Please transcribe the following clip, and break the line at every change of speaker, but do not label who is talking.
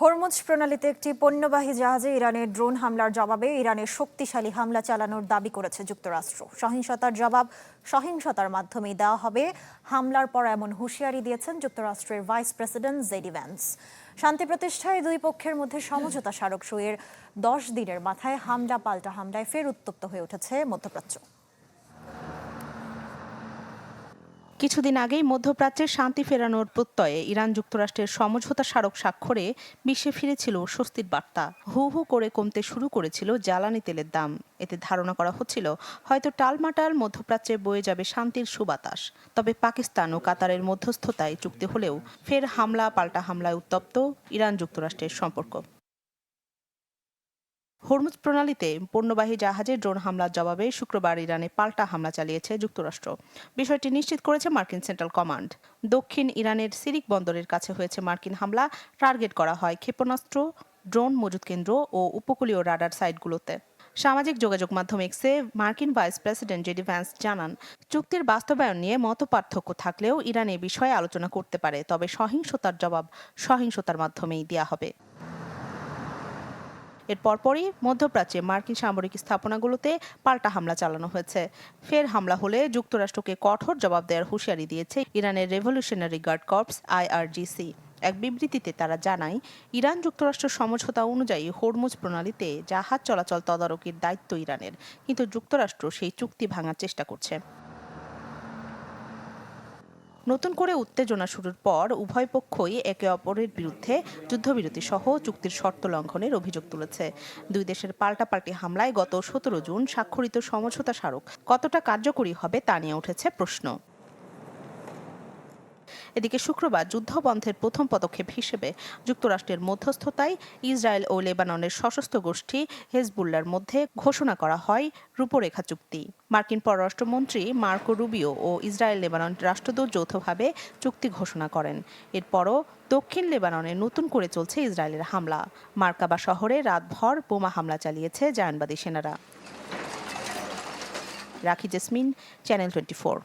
Hormuz প্রণালীতে একটি পণ্যবাহী জাহাজে ইরানের ড্রোন হামলার জবাবে ইরানের শক্তিশালী হামলা চালানোর দাবি করেছে যুক্তরাষ্ট্র। সহিংসতার জবাব সহিংসতার মাধ্যমেই দেওয়া হবে। হামলার পর এমন হুঁশিয়ারি দিয়েছেন যুক্তরাষ্ট্রের ভাইস প্রেসিডেন্ট জেডি ভ্যান্স। শান্তি প্রতিষ্ঠায় দুই পক্ষের মধ্যে সমঝোতা স্মারক সইয়ের 10 দিনের মাথায় হামলা পাল্টা হামলায় ফের উত্তপ্ত হয়ে উঠেছে মধ্যপ্রাচ্য।
কিছুদিন আগেই মধ্যপ্রাচ্যের শান্তি ফেরানোর প্রত্যয়ে ইরান যুক্তরাষ্ট্রের সমঝোতা স্মারক স্বাক্ষরে বিশ্বে ফিরেছিল স্বস্তির বার্তা। হু হু করে কমতে শুরু করেছিল জ্বালানি তেলের দাম। এতে ধারণা করা হচ্ছিল হয়তো টালমাটাল মধ্যপ্রাচ্যে বয়ে যাবে শান্তির সুবাতাস। তবে পাকিস্তান ও কাতারের মধ্যস্থতায় চুক্তি হলেও ফের হামলা পাল্টা হামলায় উত্তপ্ত ইরান যুক্তরাষ্ট্রের সম্পর্ক। হরমুজ প্রণালীতে পণ্যবাহী জাহাজে ড্রোন হামলার জবাবে শুক্রবার ইরানে পাল্টা হামলা চালিয়েছে যুক্তরাষ্ট্র। বিষয়টি নিশ্চিত করেছে মার্কিন সেন্ট্রাল কমান্ড। দক্ষিণ ইরানের সিরিক বন্দরের কাছে হয়েছে মার্কিন হামলা। টার্গেট করা হয় ক্ষেপণাস্ত্র, ড্রোন মজুত কেন্দ্র ও উপকূলীয় রাডার সাইটগুলোতে। সামাজিক যোগাযোগ মাধ্যম এক্সে মার্কিন ভাইস প্রেসিডেন্ট জেডি ভ্যান্স জানান, চুক্তির বাস্তবায়ন নিয়ে মতপার্থক্য থাকলেও ইরান এ বিষয়ে আলোচনা করতে পারে, তবে সহিংসতার জবাব সহিংসতার মাধ্যমেই দেয়া হবে। এর পরপরই মধ্যপ্রাচ্যে মার্কিন সামরিক স্থাপনাগুলোতে পাল্টা হামলা চালানো হয়েছে। ফের হামলা হলে যুক্তরাষ্ট্রকে কঠোর জবাব দেওয়ার হুঁশিয়ারি দিয়েছে ইরানের রেভলিউশনারি গার্ড কর্পস IRGC। এক বিবৃতিতে তারা জানায়, ইরান যুক্তরাষ্ট্র সমঝোতা অনুযায়ী হরমুজ প্রণালীতে জাহাজ চলাচল তদারকির দায়িত্ব ইরানের, কিন্তু যুক্তরাষ্ট্র সেই চুক্তি ভাঙার চেষ্টা করছে। নতুন করে উত্তেজনা শুরুর পর উভয় পক্ষই একে অপরের বিরুদ্ধে যুদ্ধবিরতি সহ চুক্তির শর্ত লঙ্ঘনের অভিযোগ তুলেছে। দুই দেশের পাল্টাপাল্টি হামলায় গত 17 জুন স্বাক্ষরিত সমঝোতা স্মারক কতটা কার্যকরী হবে তা নিয়ে উঠেছে প্রশ্ন। এদিকে শুক্রবার যুদ্ধবন্ধের প্রথম পদক্ষেপ হিসেবে যুক্তরাষ্ট্রের মধ্যস্থতায় ইসরায়েল ও লেবাননের সশস্ত্র গোষ্ঠী হেজবুল্লার মধ্যে ঘোষণা করা হয় রূপরেখা চুক্তি। মার্কিন পররাষ্ট্রমন্ত্রী মার্কো রুবিও ও ইসরায়েল লেবানন রাষ্ট্রদূত যৌথভাবে চুক্তি ঘোষণা করেন। এরপরও দক্ষিণ লেবাননে নতুন করে চলছে ইসরায়েলের হামলা। মার্কাবা শহরে রাতভর বোমা হামলা চালিয়েছে জায়নবাদী সেনারা। রাখি জেসমিন, চ্যানেল 24।